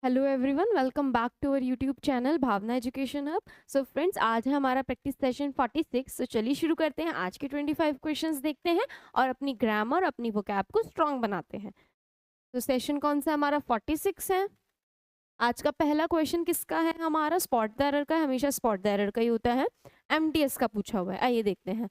Hello everyone, welcome back to our YouTube channel Bhavna education hub. So friends, आज है हमारा practice session 46। तो चलिए शुरू करते हैं। आज के 25 क्वेश्चंस देखते हैं और अपनी ग्रामर, अपनी वोकैब को स्ट्रॉन्ग बनाते हैं। तो सेशन कौन सा हमारा 46 है। आज का पहला क्वेश्चन किसका है? हमारा स्पॉट द एरर का है। हमेशा स्पॉट द एरर का ही होता है। एमटीएस का पूछा हुआ है। आइए देखते हैं।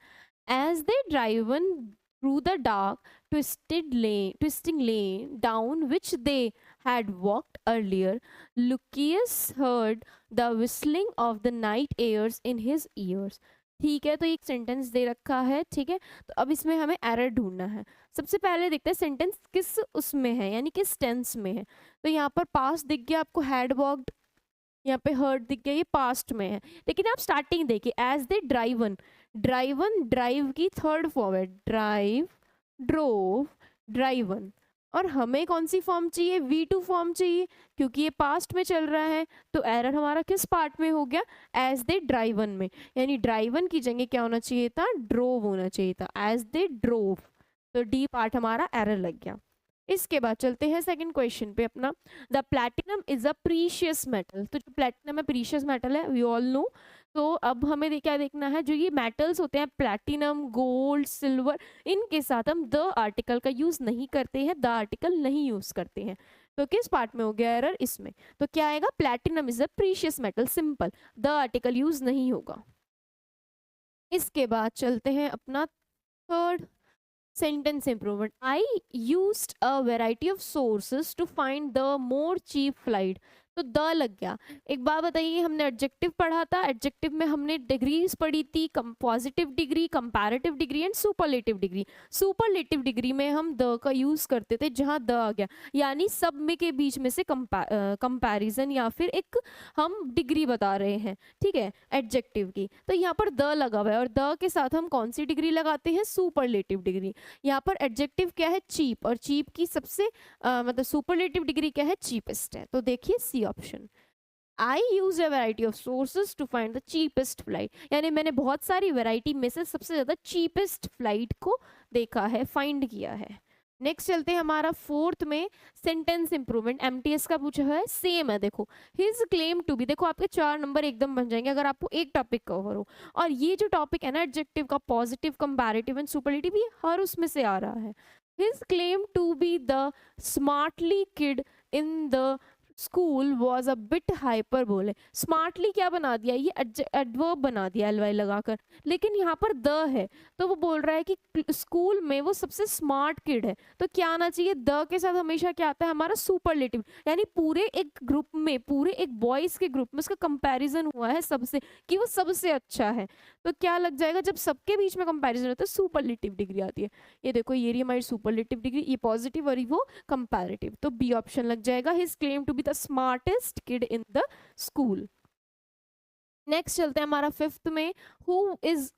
As they driven through the dark twisting lane down which they had walked earlier, Lucius heard the whistling of the night airs in his ears. ठीक है, तो एक सेंटेंस दे रखा है। ठीक है, तो अब इसमें हमें एरर ढूंढना है। सबसे पहले देखते हैं सेंटेंस किस उसमें है, यानी किस टेंस में है। तो यहाँ पर पास्ट दिख गया आपको, हैड वॉक्ड। यहाँ पे हर्ड दिख गया, ये पास्ट में है। लेकिन आप स्टार्टिंग देखिए, as they driven. Driven drive की थर्ड फॉर्म है, ड्राइव, ड्रोव, ड्राइवन। और हमें कौन सी फॉर्म चाहिए? V2 फॉर्म चाहिए, क्योंकि ये पास्ट में चल रहा है। तो एरर हमारा किस पार्ट में हो गया? एज दे ड्राइवन में। यानी ड्राइवन की जगह क्या होना चाहिए था? ड्रोव होना चाहिए था, एज दे ड्रोव। तो डी पार्ट हमारा एरर लग गया। इसके बाद चलते हैं सेकंड क्वेश्चन पे अपना। The platinum is a precious metal. तो जो प्लैटिनम है प्रीशियस मेटल है, वी ऑल नो। तो अब हमें क्या देखना है, जो ये मेटल्स होते हैं प्लैटिनम, गोल्ड, सिल्वर, इनके साथ हम द आर्टिकल का यूज नहीं करते हैं, द आर्टिकल नहीं यूज करते हैं। तो किस पार्ट में हो गया एरर? इसमें। तो क्या आएगा? Platinum is a precious metal, simple, the article use नहीं होगा। इसके बाद चलते हैं अपना third sentence improvement. I used a variety of sources to find the more cheap flight. तो द लग गया। एक बात बताइए, हमने एडजेक्टिव पढ़ा था, एडजेक्टिव में हमने डिग्रीज पढ़ी थी, positive degree, comparative degree and superlative degree. Superlative degree में हम द का यूज करते थे, जहां द आ गया यानी सब में के बीच में से कंपैरिजन या फिर एक हम डिग्री बता रहे हैं, ठीक है, एडजेक्टिव की। तो यहाँ पर द लगा हुआ है और द के साथ हम कौन सी डिग्री लगाते हैं? Superlative degree. यहाँ पर एडजेक्टिव क्या है? चीप, और चीप की सबसे मतलब सुपरलेटिव डिग्री क्या है? चीपेस्ट है। तो देखिए C option. I use a variety of sources to find the cheapest flight, यानी मैंने बहुत सारी वैरायटी में से सबसे ज्यादा चीपेस्ट फ्लाइट को देखा है, फाइंड किया है। नेक्स्ट चलते हैं हमारा फोर्थ में, सेंटेंस इंप्रूवमेंट। एमटीएस का पूछा है, सेम है। देखो, हिज क्लेम टू बी, देखो आपके 4 नंबर एकदम बन जाएंगे अगर आपको एक टॉपिक कवर हो। और ये जो टॉपिक है ना एडजेक्टिव का, पॉजिटिव, कंपैरेटिव एंड सुपरलेटिव, ये हर उसमें से आ रहा है। His claim to be the smartly kid in the school was a bit hyper. बोले स्मार्टली क्या बना दिया? ये एडवर्ब बना दिया एलवाई लगाकर, लेकिन यहाँ पर द है। तो वो बोल रहा है कि स्कूल में वो सबसे स्मार्ट किड है। तो क्या आना चाहिए? द के साथ हमेशा क्या आता है? हमारा सुपरलेटिव। यानी पूरे एक ग्रुप में, पूरे एक बॉयज के ग्रुप में उसका कंपैरिजन हुआ है सबसे, कि वो सबसे अच्छा है। तो क्या लग जाएगा? जब सबके बीच में कंपैरिजन होता है सुपरलेटिव डिग्री आती है। ये देखो, ये रही हमारी सुपरलेटिव डिग्री, ये पॉजिटिव और वो कंपैरेटिव। तो बी ऑप्शन लग जाएगा, his claim to be the smartest kid in the school. Next चलते हैं हमारा फिफ्थ में, who is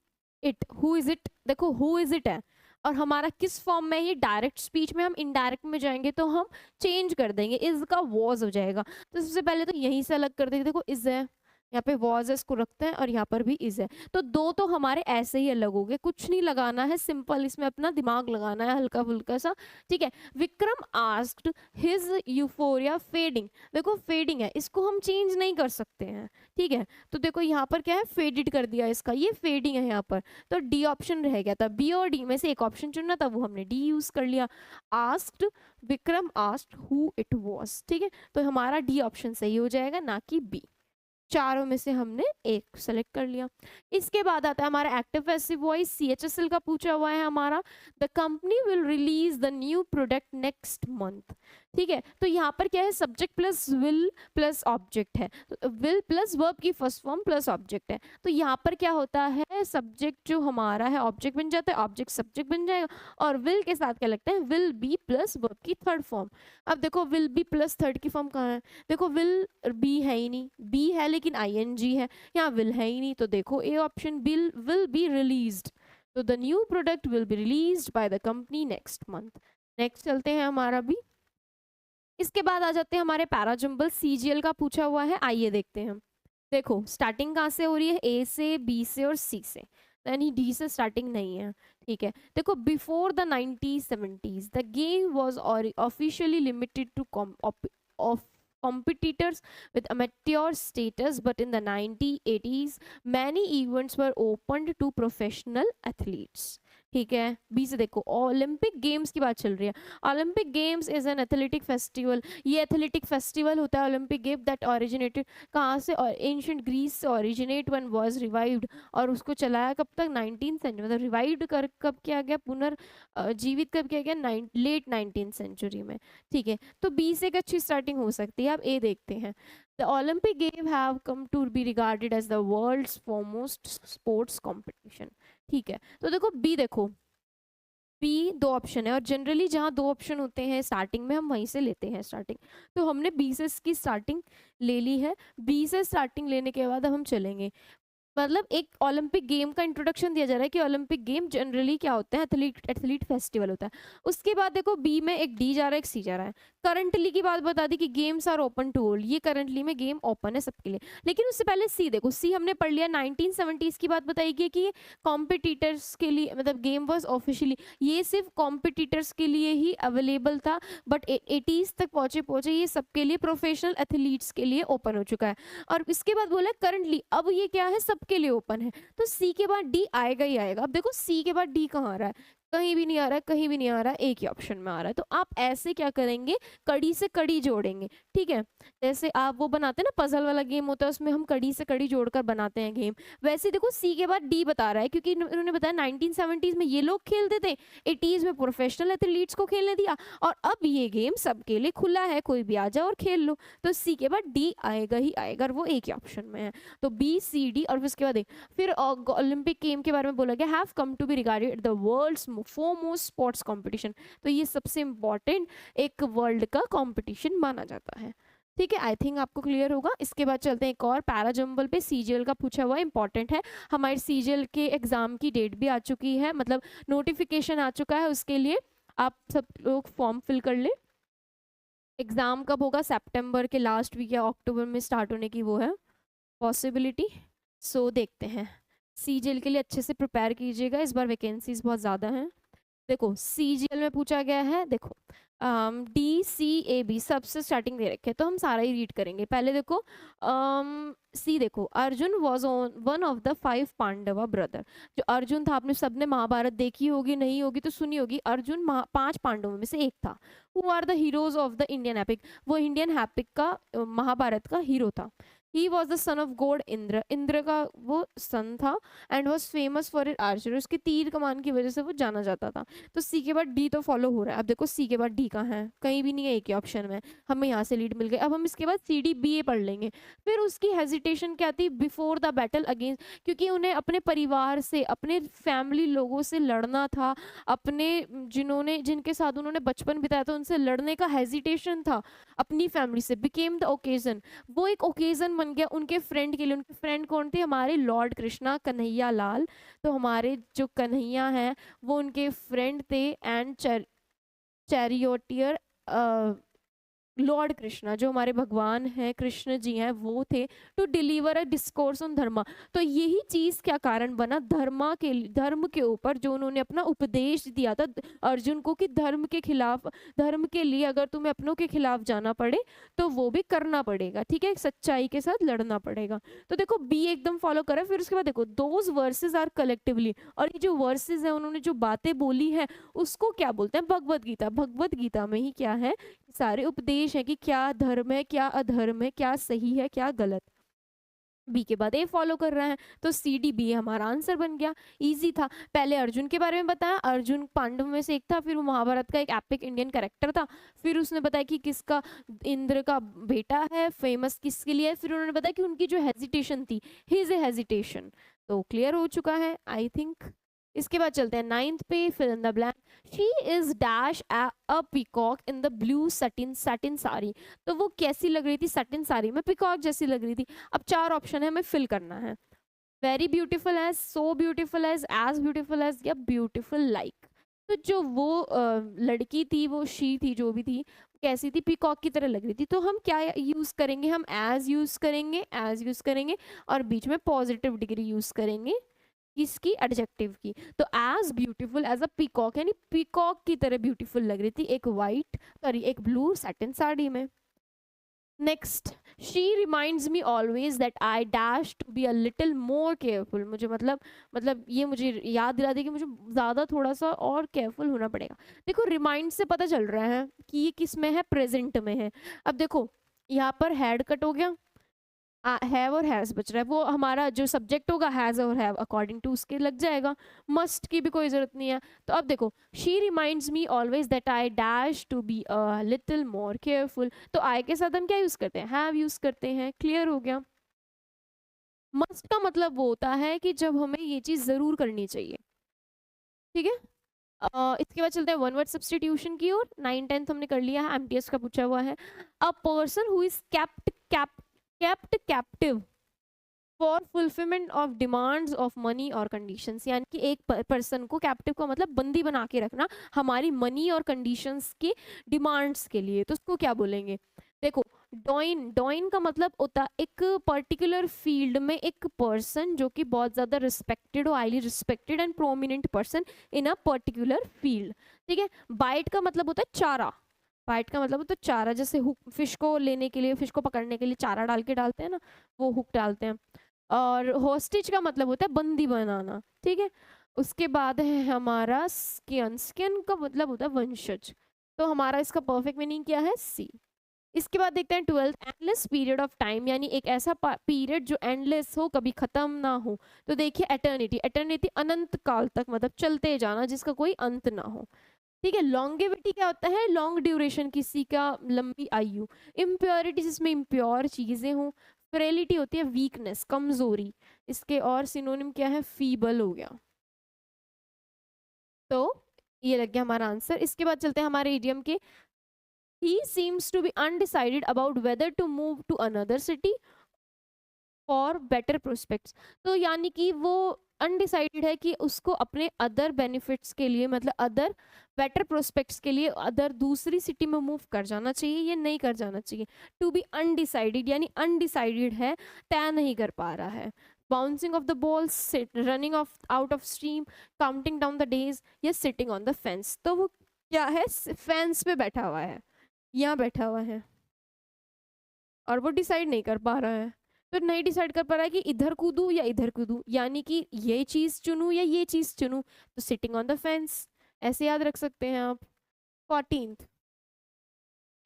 it. Who is it, देखो हु इज इट है और हमारा किस फॉर्म में? ये डायरेक्ट स्पीच में, हम इनडायरेक्ट में जाएंगे तो हम चेंज कर देंगे, इज का वॉज हो जाएगा। तो सबसे पहले तो यहीं से अलग कर देंगे। देखो इज है, यहाँ पे वॉज है, इसको रखते हैं, और यहाँ पर भी इज है। तो दो तो हमारे ऐसे ही अलग हो गए, कुछ नहीं लगाना है, सिंपल इसमें अपना दिमाग लगाना है हल्का फुल्का सा, ठीक है। Vikram asked his euphoria fading. देखो फेडिंग है, इसको हम चेंज नहीं कर सकते हैं, ठीक है। तो देखो यहाँ पर क्या है? फेडिड कर दिया इसका, ये फेडिंग है यहाँ पर। तो डी ऑप्शन रह गया था, बी और डी में से एक ऑप्शन चुनना था, वो हमने डी यूज कर लिया। Asked, Vikram asked who it was, ठीक है। तो हमारा डी ऑप्शन सही हो जाएगा, ना कि बी। चारों में से हमने एक सेलेक्ट कर लिया। इसके बाद आता है हमारा एक्टिव पैसिव वॉइस। सीएचएसएल का पूछा हुआ है हमारा, the company will release the new product next month, ठीक है। तो यहाँ पर क्या है? Subject plus will plus object है, तो विल प्लस वर्ब की फर्स्ट फॉर्म प्लस ऑब्जेक्ट है। तो यहाँ पर क्या होता है? सब्जेक्ट जो हमारा है ऑब्जेक्ट बन जाता है, ऑब्जेक्ट सब्जेक्ट बन जाएगा, और विल के साथ क्या लगता है? विल बी प्लस वर्ब की थर्ड फॉर्म। अब देखो विल बी प्लस थर्ड की फॉर्म कहाँ है? देखो विल बी है ही नहीं, बी है लेकिन आईएनजी है, यहाँ विल है ही नहीं। तो देखो A option, will be released. तो the new product will be released by the company next month. Next चलते हैं हमारा भी। इसके बाद आ जाते हैं हमारे पैराजम्बल। सीजीएल का पूछा हुआ है, आइए देखते हैं। देखो स्टार्टिंग कहाँ से हो रही है? ए से, बी से और सी से, यानी डी से स्टार्टिंग नहीं है, ठीक है। देखो before the 1970s the game was officially limited to competitors with amateur status, but in the 1980s many events were opened to professional athletes. ठीक है, बी से देखो ओलंपिक गेम्स की बात चल रही है। Olympic games is an athletic festival, ये एथलेटिक फेस्टिवल होता है ओलंपिक गेम दैट ओरिजिनेटेड कहाँ से, और एंशिएंट ग्रीस से ओरिजिनेट वन वाज रिवाइव्ड, और उसको चलाया कब तक, 19th सेंचुरी, मतलब रिवाइव्ड कर कब किया गया, जीवित कब किया गया, लेट 19th सेंचुरी में। ठीक है, तो बी से एक अच्छी स्टार्टिंग हो सकती है। अब ए देखते हैं। The Olympic game have come to be regarded as the world's foremost sports competition. ठीक है, तो देखो बी, देखो बी दो ऑप्शन है, और जनरली जहाँ दो ऑप्शन होते हैं स्टार्टिंग में हम वहीं से लेते हैं स्टार्टिंग, तो हमने बी से इसकी स्टार्टिंग ले ली है। बी से स्टार्टिंग लेने के बाद अब हम चलेंगे, मतलब एक ओलंपिक गेम का इंट्रोडक्शन दिया जा रहा है कि ओलंपिक गेम जनरली क्या होते हैं, एथलीट फेस्टिवल होता है। उसके बाद देखो बी में एक डी जा रहा है, एक सी जा रहा है। करंटली की बात बता दी कि games are open to all, ये करंटली में गेम ओपन है सबके लिए। लेकिन उससे पहले सी देखो, सी हमने पढ़ लिया 1970s की बात बताई गई कि कॉम्पिटिटर्स के लिए, मतलब गेम वॉज ऑफिशियली, ये सिर्फ कॉम्पिटिटर्स के लिए ही अवेलेबल था, बट 80s तक पहुंचे ये सबके लिए, प्रोफेशनल एथलीट्स के लिए ओपन हो चुका है। और इसके बाद बोला करंटली, अब ये क्या है, सबके लिए ओपन है। तो सी के बाद डी आएगा ही आएगा। अब देखो सी के बाद डी कहाँ आ रहा है, कहीं भी नहीं आ रहा है, कहीं भी नहीं आ रहा है, एक ही ऑप्शन में आ रहा है। तो आप ऐसे क्या करेंगे, कड़ी से कड़ी जोड़ेंगे। ठीक है, जैसे आप वो बनाते हैं ना, पजल वाला गेम होता है, उसमें हम कड़ी से कड़ी जोड़कर बनाते हैं गेम, वैसे देखो सी के बाद डी बता रहा है, क्योंकि इन्होंने बताया 1970s में ये लोग खेलते थे, 80s में प्रोफेशनल एथलीट्स को खेलने दिया, और अब ये गेम सबके लिए खुला है, कोई भी आ जाओ और खेल लो। तो सी के बाद डी आएगा ही आएगा, और वो एक ही ऑप्शन में है। तो बी सी डी, और उसके बाद फिर ओलंपिक गेम के बारे में बोला गया, have come to be regarded the world's foremost sports competition. तो ये सबसे इंपॉर्टेंट एक वर्ल्ड का कंपटीशन माना जाता है। ठीक है, आई थिंक आपको क्लियर होगा। इसके बाद चलते हैं एक और पैरा जंबल पे, सीजीएल का पूछा हुआ इंपॉर्टेंट है। हमारे सीजीएल के एग्जाम की डेट भी आ चुकी है, मतलब नोटिफिकेशन आ चुका है, उसके लिए आप सब लोग फॉर्म फिल कर ले। एग्जाम कब होगा, सितंबर के लास्ट वीक या अक्टूबर में स्टार्ट होने की वो है पॉसिबिलिटी। सो देखते हैं, सीजीएल के लिए अच्छे से प्रिपेयर कीजिएगा, इस बार वैकेंसीज बहुत ज़्यादा हैं। देखो सीजीएल में पूछा गया है, देखो डी सी ए बी सबसे स्टार्टिंग दे रखे, तो हम सारा ही रीड करेंगे। पहले देखो सी, देखो Arjun was one of the 5 Pandava brother. जो अर्जुन था, आपने सबने महाभारत देखी होगी, नहीं होगी तो सुनी होगी, अर्जुन 5 पांडवों में से एक था। Who are the heroes of the Indian epic, वो इंडियन एपिक का महाभारत का हीरो था। He was the son of god Indra, Indra का वो सन था, and was famous for it archery, उसके तीर कमान की वजह से वो जाना जाता था। तो सी के बाद डी तो फॉलो हो रहा है। अब देखो सी के बाद डी कहाँ है, कहीं भी नहीं है, एक ही ऑप्शन में, हमें यहाँ से लीड मिल गई। अब हम इसके बाद सी डी बी ए पढ़ लेंगे। फिर उसकी हेजिटेशन क्या थी, बिफोर द बैटल अगेंस्ट, क्योंकि उन्हें अपने परिवार से, अपने फैमिली लोगों से लड़ना था, अपने जिनके साथ उन्होंने बचपन बिताया था उनसे लड़ने का हेजिटेशन था अपनी फैमिली से। बिकेम द ओकेजन, वो एक ओकेजन बन गया उनके फ्रेंड के लिए। उनके फ्रेंड कौन थे, हमारे लॉर्ड कृष्णा, कन्हैया लाल। तो हमारे जो कन्हैया हैं वो उनके फ्रेंड थे, एंड चैरियोटियर लॉर्ड कृष्णा, जो हमारे भगवान हैं, कृष्ण जी हैं, वो थे to deliver a discourse on dharma. तो यही चीज क्या कारण बना, धर्म के ऊपर जो उन्होंने अपना उपदेश दिया था अर्जुन को, कि धर्म के खिलाफ, धर्म के लिए अगर तुम्हें अपनों के खिलाफ जाना पड़े तो वो भी करना पड़ेगा। ठीक है, सच्चाई के साथ लड़ना पड़ेगा। तो देखो बी एकदम फॉलो करा। फिर उसके बाद देखो दोज वर्सेज आर कलेक्टिवली, और ये जो वर्सेज है, उन्होंने जो बातें बोली है उसको क्या बोलते हैं, भगवत गीता। भगवत गीता में ही क्या है, सारे उपदेश है कि क्या धर्म है, क्या अधर्म है, क्या सही है, क्या गलत। बी के बाद ए फॉलो कर रहा है, तो सी डी बी हमारा आंसर बन गया। इजी था। पहले अर्जुन के बारे में बताया, अर्जुन पांडव में से एक था, फिर वो महाभारत का एक एपिक इंडियन कैरेक्टर था। फिर उसने बताया कि किसका, इंद्र का बेटा है, फेमस किसके लिए है। फिर उन्होंने बताया कि उनकी जो हेजिटेशन थी, हिज ए हेजिटेशन। तो क्लियर हो चुका है आई थिंक। इसके बाद चलते हैं 9th पे, fill in the blank. She is dash a peacock in the blue satin sari. तो वो कैसी लग रही थी, सटिन साड़ी में पीकॉक जैसी लग रही थी। अब 4 ऑप्शन है, हमें फिल करना है। Very beautiful as, so beautiful as beautiful as, या ब्यूटीफुल लाइक। तो जो वो लड़की थी, वो शी थी, जो भी थी, कैसी थी, पीकॉक की तरह लग रही थी। तो हम क्या यूज करेंगे, हम एज यूज करेंगे, एज यूज करेंगे, और बीच में पॉजिटिव डिग्री यूज करेंगे किसकी, एडजेक्टिव की। तो as beautiful as a peacock, यानी पीकॉक की तरह ब्यूटीफुल लग रही थी एक वाइट, सॉरी एक ब्लू सैटिन साड़ी में। Next, she reminds me always that I dash to be a little more careful. मुझे मतलब ये मुझे याद दिला दे कि मुझे ज़्यादा थोड़ा सा और केयरफुल होना पड़ेगा। देखो रिमाइंड से पता चल रहा है कि ये किस में है, प्रेजेंट में है। अब देखो यहाँ पर हेड कट हो गया, हैव और हैज बच रहा है, वो हमारा जो सब्जेक्ट होगा हैज और हैव अकॉर्डिंग टू उसके लग जाएगा, मस्ट की भी कोई ज़रूरत नहीं है। तो अब देखो, she reminds me always that I dash to be a little more careful, तो आई के साथ हम क्या यूज़ करते हैं, हैव यूज़ करते हैं, क्लियर हो गया। मस्ट का मतलब वो होता है कि जब हमें ये चीज़ ज़रूर करनी चाहिए, ठीक है। इसके बाद चलते हैं वन वर्ड सब्सटीट्यूशन की ओर। 9th 10th हमने कर लिया है, एमटीएस का पूछा हुआ है। A person who is kept captive for fulfilment of demands of money और कंडीशंस, यानी कि एक पर्सन को, कैप्टिव का मतलब बंदी बना के रखना हमारी मनी और कंडीशंस की डिमांड्स के लिए, तो उसको क्या बोलेंगे। देखो डॉइन का मतलब होता है एक पर्टिकुलर फील्ड में एक पर्सन जो कि बहुत ज़्यादा रिस्पेक्टेड हो, highly respected and prominent person in a particular field, ठीक है। बाइट का मतलब होता है चारा, बाइट का मतलब होता है चारा, जैसे हुक फिश को लेने के लिए, फिश को पकड़ने के लिए चारा डाल के डालते हैं ना, वो हुक डालते हैं। और होस्टिज का मतलब होता है बंदी बनाना, ठीक है। उसके बाद है हमारा स्किन, स्किन का मतलब होता है वंशज, तो हमारा इसका परफेक्ट मीनिंग क्या है, सी। इसके बाद देखते हैं 12th, endless period of time, यानी एक ऐसा पीरियड जो एंडलेस हो, कभी खत्म ना हो। तो देखिए एटर्निटी, एटर्निटी अनंत काल तक, मतलब चलते जाना जिसका कोई अंत ना हो, ठीक है। लॉन्गेविटी क्या होता है, लॉन्ग ड्यूरेशन, किसी का लंबी आयु। इम्प्योरिटी, जिसमें इम्प्योर चीजें हों। फ्रेलिटी होती है वीकनेस, कमजोरी। इसके और सिनोनिम क्या है, फीबल हो गया। तो ये लग गया हमारा आंसर। इसके बाद चलते हैं हमारे इडियम के। He seems to be undecided about whether to move to another city for better prospects, तो यानी कि वो अनडिसाइडेड है कि उसको अपने अदर बेनिफिट्स के लिए, मतलब अदर बेटर प्रोस्पेक्ट्स के लिए अदर दूसरी सिटी में मूव कर जाना चाहिए या नहीं कर जाना चाहिए। टू बी अनडिसाइडेड यानी अनडिसाइडेड है, तय नहीं कर पा रहा है। Bouncing off the ball, running of out of stream, counting down the days, या सिटिंग ऑन द फेंस, तो वो क्या है, फेंस पे बैठा हुआ है, यहाँ बैठा हुआ है और वो डिसाइड नहीं कर पा रहा है। तो नहीं डिसाइड कर पा रहा है कि इधर कूदूं या इधर कूदूं, यानी कि ये चीज चुनूं या ये चीज चुनूं, तो सिटिंग ऑन द फेंस, ऐसे याद रख सकते हैं आप। 14th,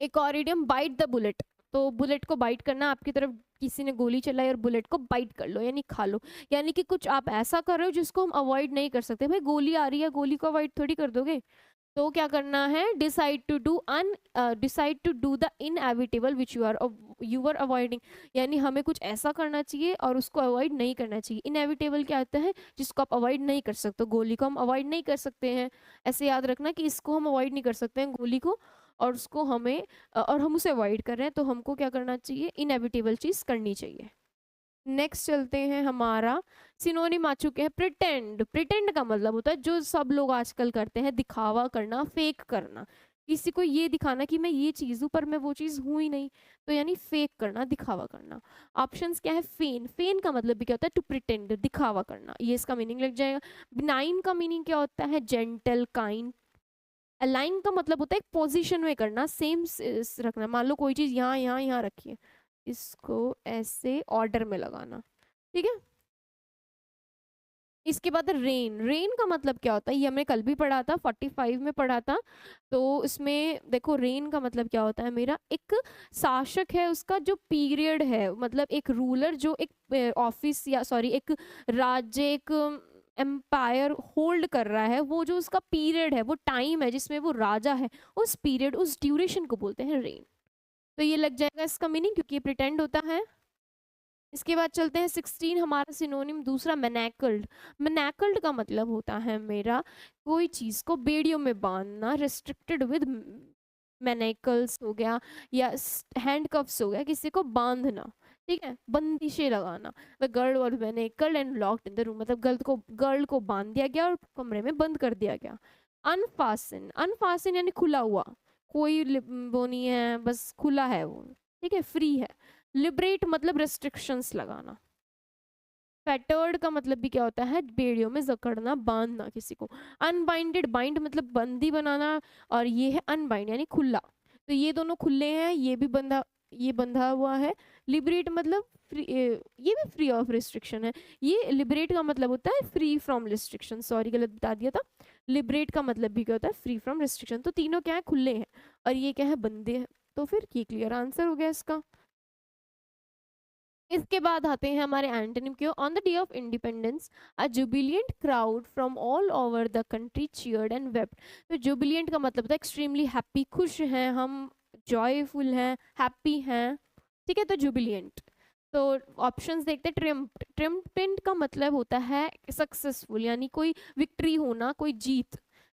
एक और इडियम, बाइट द बुलेट, तो बुलेट को बाइट करना, आपकी तरफ किसी ने गोली चलाई और बुलेट को बाइट कर लो यानी खा लो, यानी कि कुछ आप ऐसा कर रहे हो जिसको हम अवॉइड नहीं कर सकते। भाई गोली आ रही है, गोली को अवॉइड थोड़ी कर दोगे, तो क्या करना है, decide to do the inevitable which you are avoiding, यानी हमें कुछ ऐसा करना चाहिए और उसको अवॉइड नहीं करना चाहिए। इनएविटेबल क्या होता है, जिसको आप अवॉइड नहीं कर सकते, गोली को हम अवॉइड नहीं कर सकते हैं, ऐसे याद रखना कि इसको हम अवॉइड नहीं कर सकते हैं गोली को, और उसको हमें और हम उसे अवॉइड कर रहे हैं, तो हमको क्या करना चाहिए, इनएविटेबल चीज़ करनी चाहिए। नेक्स्ट चलते हैं हमारा सिनोनिम आ चुके हैं, प्रिटेंड। प्रिटेंड का मतलब होता है जो सब लोग आजकल करते हैं, दिखावा करना, फेक करना, किसी को ये दिखाना कि मैं ये चीज़ हूँ पर मैं वो चीज़ हूँ ही नहीं, तो यानी फेक करना, दिखावा करना। ऑप्शंस क्या है, फेन, फेन का मतलब भी क्या होता है, टू प्रिटेंड, दिखावा करना, ये इसका मीनिंग लग जाएगा। बिनाइन का मीनिंग क्या होता है, जेंटल, काइंड। अलाइन का मतलब होता है एक पोजीशन में करना, सेम रखना, मान लो कोई चीज़ यहाँ यहाँ यहाँ रखी है, इसको ऐसे ऑर्डर में लगाना, ठीक है। इसके बाद रेन, रेन का मतलब क्या होता है, ये हमने कल भी पढ़ा था, 45 में पढ़ा था। तो इसमें देखो रेन का मतलब क्या होता है, मेरा एक शासक है, उसका जो पीरियड है, मतलब एक रूलर जो एक ऑफिस या सॉरी एक राज्य, एक एम्पायर होल्ड कर रहा है, वो जो उसका पीरियड है, वो टाइम है जिसमें वो राजा है, उस पीरियड, उस ड्यूरेशन को बोलते हैं रेन। तो ये लग जाएगा इसका मीनिंग, क्योंकि ये प्रिटेंड होता है। इसके बाद चलते हैं 16, हमारा सिनोनिम दूसरा मैनेकल्ड। मैनेकल्ड का मतलब होता है मेरा कोई चीज़ को बेड़ियों में बांधना, रिस्ट्रिक्टेड विद मैनेकल्स हो गया, या हैंडकफ्स हो गया, किसी को बांधना, ठीक है, बंदिशें लगाना। The girl was manacled and locked in the room, मतलब गर्ल को बांध दिया गया और कमरे में बंद कर दिया गया। अनफासन, अनफासन यानी खुला हुआ, कोई वो नहीं है, बस खुला है वो, ठीक है, फ्री है। लिबरेट मतलब रेस्ट्रिक्शंस लगाना। फेटर्ड का मतलब भी क्या होता है, बेड़ियों में जकड़ना, बांधना किसी को। अनबाइंडेड, बाइंड मतलब बंदी बनाना, और ये है अनबाइंड यानी खुला, तो ये दोनों खुले हैं, ये भी बंधा, ये बंधा हुआ है। लिबरेट मतलब फ्री, ये भी फ्री ऑफ रिस्ट्रिक्शन है। ये लिबरेट का मतलब होता है फ्री फ्रॉम रिस्ट्रिक्शन, सॉरी गलत बता दिया था। लिबरेट का मतलब भी क्या होता है, फ्री फ्रॉम रिस्ट्रिक्शन। तो तीनों क्या है, खुले हैं, और ये क्या है, बंदे हैं। तो फिर ये क्लियर आंसर हो गया इसका। इसके बाद आते हैं हमारे एंटोनिम के। On the day of independence a Jubilant crowd from all over the country cheered and wept. तो जुबिलियंट का मतलब होता है एक्सट्रीमली हैप्पी, खुश हैं हम, जॉयफुल हैं, हैप्पी हैं, ठीक है, तो जुबिलियंट। तो ऑप्शंस देखते हैं। ट्रिम्पेंट का मतलब होता है सक्सेसफुल, यानी कोई विक्ट्री होना, कोई जीत।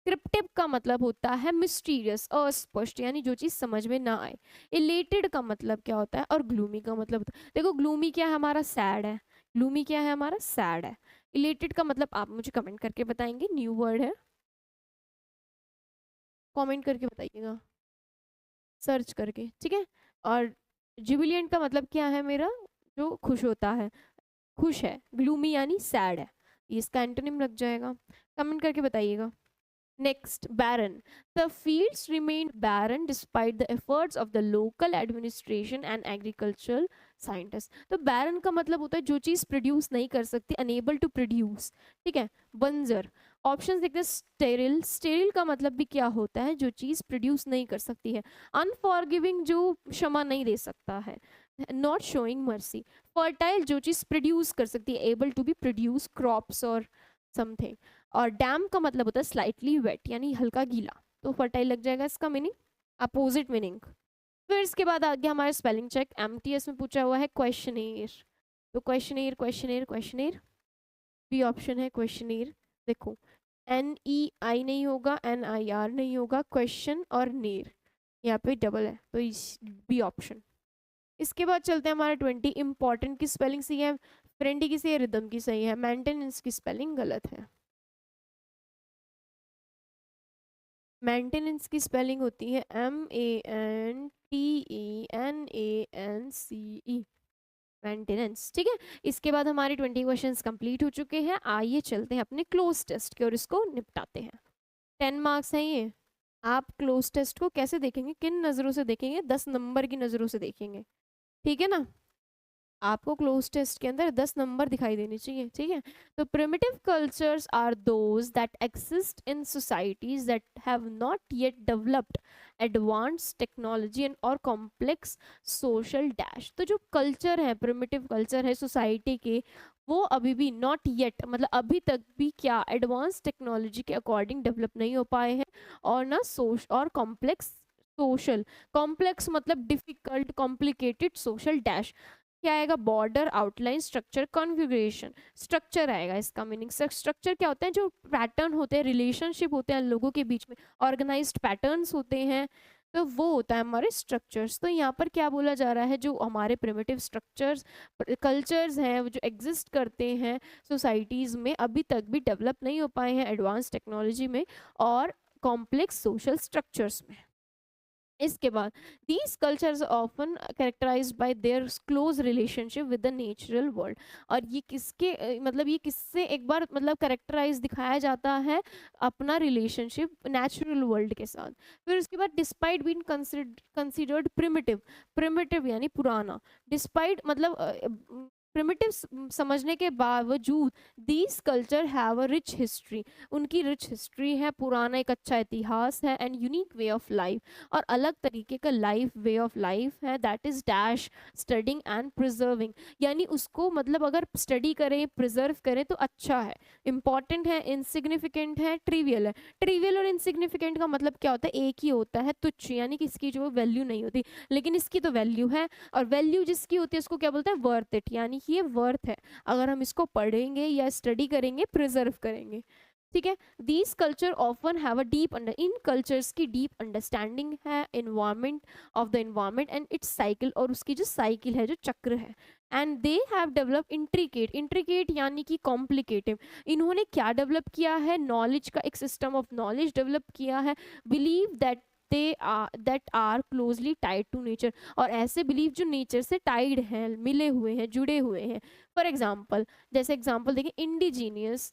क्रिप्टिव का मतलब होता है मिस्टीरियस, अस्पष्ट, यानी जो चीज समझ में ना आए। इलेटेड का मतलब क्या होता है, और ग्लूमी का मतलब होता है, देखो ग्लूमी क्या है हमारा, सैड है। ग्लूमी क्या है हमारा, सैड है। इलेटेड का मतलब आप मुझे कमेंट करके बताएंगे, न्यू वर्ड है, कमेंट करके बताइएगा, सर्च करके, ठीक है। और जुबिलियंट का मतलब क्या है मेरा, जो खुश होता है, खुश है। ग्लूमी यानी सैड है, इसका एंटोनिम लग जाएगा, कमेंट करके बताइएगा। Next, barren. The fields remained barren despite the efforts of the local administration and agricultural scientists. तो barren का मतलब होता है जो चीज़ प्रोड्यूस नहीं कर सकती, unable to produce, ठीक है, बंजर। ऑप्शन देखते हैं। स्टेरिल, स्टेरिल का मतलब भी क्या होता है, जो चीज़ प्रोड्यूस नहीं कर सकती है। अनफॉरगिविंग, जो क्षमा नहीं दे सकता है। Not showing mercy. फर्टाइल, जो चीज़ प्रोड्यूस कर सकती है, able to be produce crops और समथिंग। और डैम का मतलब होता है स्लाइटली वेट, यानी हल्का गीला, तो फर्टाइल लग जाएगा इसका मीनिंग, अपोजिट मीनिंग। फिर इसके बाद आ गया हमारा स्पेलिंग चेक। एमटीएस में पूछा हुआ है क्वेश्चनेयर। तो questionnaire questionnaire questionnaire, B option है क्वेश्चनेयर। देखो NEI नहीं होगा, NIR नहीं होगा, क्वेश्चन और नेर यहाँ पे डबल है, तो इस बी ऑप्शन। इसके बाद चलते हैं हमारे 20। इंपॉर्टेंट की स्पेलिंग सही है, फ्रेंडी की सही है, रिदम की सही है, मेंटेनेंस की स्पेलिंग गलत है। मेंटेनेंस की स्पेलिंग होती है MENTENANCE, मेंटेनेंस, ठीक है। इसके बाद हमारे 20 क्वेश्चंस कंप्लीट हो चुके हैं। आइए चलते हैं अपने क्लोज टेस्ट के और इसको निपटाते हैं। 10 मार्क्स हैं ये। आप क्लोज टेस्ट को कैसे देखेंगे, किन नज़रों से देखेंगे, 10 नंबर की नज़रों से देखेंगे, ठीक है ना। आपको क्लोज टेस्ट के अंदर 10 नंबर दिखाई देने चाहिए, ठीक है। तो primitive cultures are those that exist in societies that have not yet developed advance technology and और कॉम्प्लेक्स सोशल डैश। तो जो कल्चर है, प्रिमिटिव कल्चर है सोसाइटी के, वो अभी भी नॉट येट मतलब अभी तक भी क्या, एडवांस टेक्नोलॉजी के अकॉर्डिंग डेवलप नहीं हो पाए हैं, और ना और कॉम्प्लेक्स सोशल, कॉम्प्लेक्स मतलब डिफिकल्ट, कॉम्प्लिकेटेड, सोशल डैश क्या आएगा, border, outline, structure, configuration. Structure आएगा इसका मीनिंग। स्ट्रक्चर क्या होता है, जो पैटर्न होते हैं, रिलेशनशिप होते हैं लोगों के बीच में, ऑर्गेनाइज्ड पैटर्न्स होते हैं, तो वो होता है हमारे स्ट्रक्चर्स। तो यहाँ पर क्या बोला जा रहा है, जो हमारे प्रिमिटिव स्ट्रक्चर्स कल्चर्स हैं, वो जो एग्जिस्ट करते हैं सोसाइटीज़ में, अभी तक भी डेवलप नहीं हो पाए हैं एडवांस टेक्नोलॉजी में और कॉम्प्लेक्स सोशल स्ट्रक्चर्स में। इसके बाद these cultures often characterized by their close relationship with the natural world. और ये किसके मतलब ये किससे एक बार मतलब कैरेक्टराइज दिखाया जाता है, अपना रिलेशनशिप नेचुरल वर्ल्ड के साथ। फिर उसके बाद despite being considered primitive, primitive यानी पुराना, डिस्पाइट मतलब प्रिमिटिव समझने के बावजूद these culture have a rich history, उनकी रिच हिस्ट्री है, पुराना एक अच्छा इतिहास है, and unique way of life, और अलग तरीके का लाइफ, वे ऑफ लाइफ है, that is dash studying and preserving. यानी उसको मतलब अगर स्टडी करें, प्रिजर्व करें तो अच्छा है, इंपॉर्टेंट है, इनसिग्निफिकेंट है, ट्रिवियल है। ट्रिवियल और इनसिग्निफिकेंट का मतलब क्या होता है, एक ही होता है, तुच्छ, यानी कि इसकी जो वैल्यू नहीं होती, लेकिन इसकी तो वैल्यू है। और वैल्यू जिसकी होती है उसको क्या बोलते हैं, वर्थ इट, यानी कि ये वर्थ है, अगर हम इसको पढ़ेंगे या स्टडी करेंगे, प्रिजर्व करेंगे, ठीक है। These culture often have a deep under, in cultures की डीप अंडरस्टैंडिंग है environment of the environment and it's cycle, और उसकी जो साइकिल है, जो चक्र है। And they have develop intricate, intricate यानी कि कॉम्प्लिकेटिव, इन्होंने क्या डेवलप किया है, नॉलेज का एक सिस्टम ऑफ नॉलेज डेवलप किया है। Believe that that are closely tied to nature, और ऐसे बिलीफ जो नेचर से टाइड हैं, मिले हुए हैं, जुड़े हुए हैं। फॉर एग्जाम्पल, जैसे एग्जाम्पल देखिए, इंडिजीनियस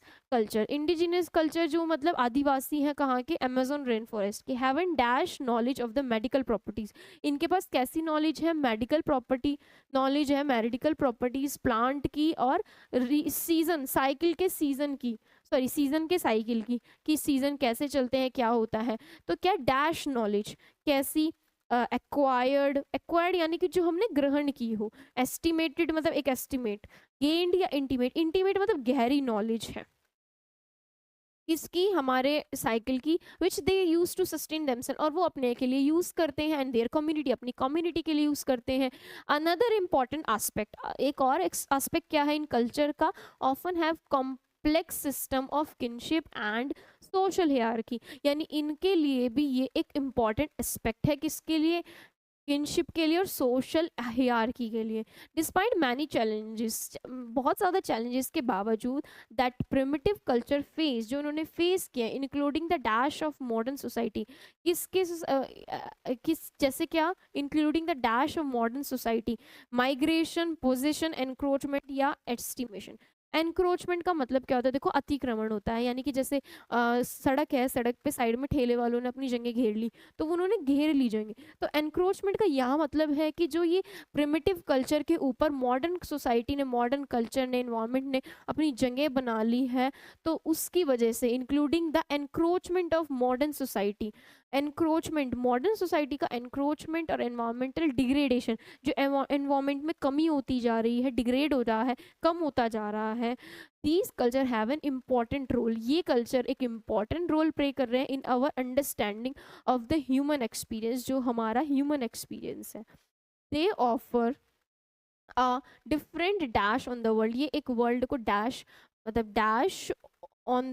कल्चर जो मतलब आदिवासी हैं कहाँ के, अमेजोन रेन फॉरेस्ट के, have an dash knowledge of the medical properties. इनके पास कैसी नॉलेज है, मेडिकल प्रॉपर्टी नॉलेज है, मेडिकल प्रॉपर्टीज प्लांट की, और सीजन साइकिल के सीजन की, सॉरी सीजन के साइकिल की, कि सीजन कैसे चलते हैं, क्या होता है। तो क्या डैश नॉलेज, कैसी एक्वायर्ड यानी कि जो हमने ग्रहण की हो, एस्टिमेटेड मतलब एक एस्टिमेट, गेन्ड या इंटीमेट, इंटीमेट मतलब गहरी नॉलेज है किसकी, हमारे साइकिल की, विच दे यूज टू सस्टेन देमसेल्फ, और वो अपने के लिए यूज करते हैं, एंड देयर कम्युनिटी, अपनी कम्युनिटी के लिए यूज करते हैं। अनदर इम्पॉर्टेंट आस्पेक्ट, एक और आस्पेक्ट क्या है इन कल्चर का, often have complex system of kinship and social hierarchy, यानी इनके लिए भी ये एक इम्पॉर्टेंट एस्पेक्ट है, किसके लिए, किनशिप के लिए और सोशल हियरार्की के लिए। डिस्पाइट मैनी चैलेंजेस, बहुत ज़्यादा चैलेंजेस के बावजूद, दैट प्रिमिटिव कल्चर फेस, जो उन्होंने फेस किया, including the dash of modern society, किस जैसे क्या, including the dash of modern society, migration, position, encroachment या एस्टिमेशन। एनक्रोचमेंट का मतलब क्या होता है, देखो अतिक्रमण होता है, यानी कि जैसे सड़क है, सड़क पे साइड में ठेले वालों ने अपनी जगह घेर ली, तो उन्होंने घेर ली जगह। तो एनक्रोचमेंट का यह मतलब है कि जो ये प्रिमिटिव कल्चर के ऊपर मॉडर्न सोसाइटी ने, मॉडर्न कल्चर ने, इन्वायरमेंट ने अपनी जगह बना ली है, तो उसकी वजह से, including the encroachment of modern society, encroachment, modern society का एनक्रोचमेंट और एनवायरमेंटल डिग्रेडेशन, जो एनवायरमेंट में कमी होती जा रही है, डिग्रेड हो रहा है, कम होता जा रहा है, these culture have an important role, ये कल्चर एक इम्पॉर्टेंट रोल प्ले कर रहे हैं in our understanding of the human experience, जो हमारा ह्यूमन एक्सपीरियंस है। They offer a different dash on the world, ये एक वर्ल्ड को डैश मतलब dash on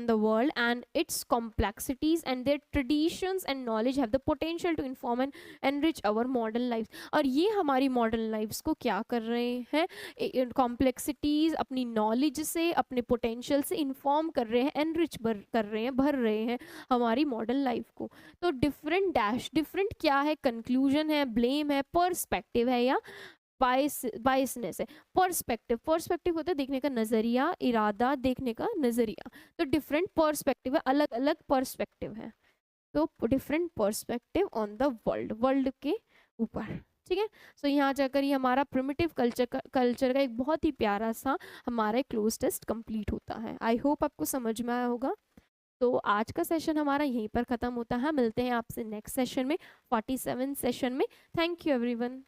the world and its complexities, and their traditions and knowledge have the potential to inform and enrich our modern lives। और ये हमारी modern lives को क्या कर रहे हैं, कॉम्प्लेक्सिटीज अपनी नॉलेज से, अपने पोटेंशियल से इन्फॉर्म कर रहे हैं, एनरिच कर रहे हैं, भर रहे हैं हमारी मॉडर्न लाइफ को। तो डिफरेंट डैश, डिफरेंट क्या है, कंक्लूजन है, ब्लेम है, पर्सपेक्टिव है, या बायसनेस है। पर्सपेक्टिव होता है देखने का नजरिया, इरादा, देखने का नजरिया। तो डिफरेंट पर्सपेक्टिव है, अलग अलग पर्सपेक्टिव है, तो different perspective on the world के ऊपर, ठीक है। सो यहाँ जाकर ये हमारा प्रिमिटिव कल्चर का एक बहुत ही प्यारा सा हमारा क्लोज टेस्ट कंप्लीट होता है। आई होप आपको समझ में आया होगा। तो आज का सेशन हमारा यहीं पर ख़त्म होता है, मिलते हैं आपसे नेक्स्ट सेशन में, 47 सेशन में। Thank you everyone.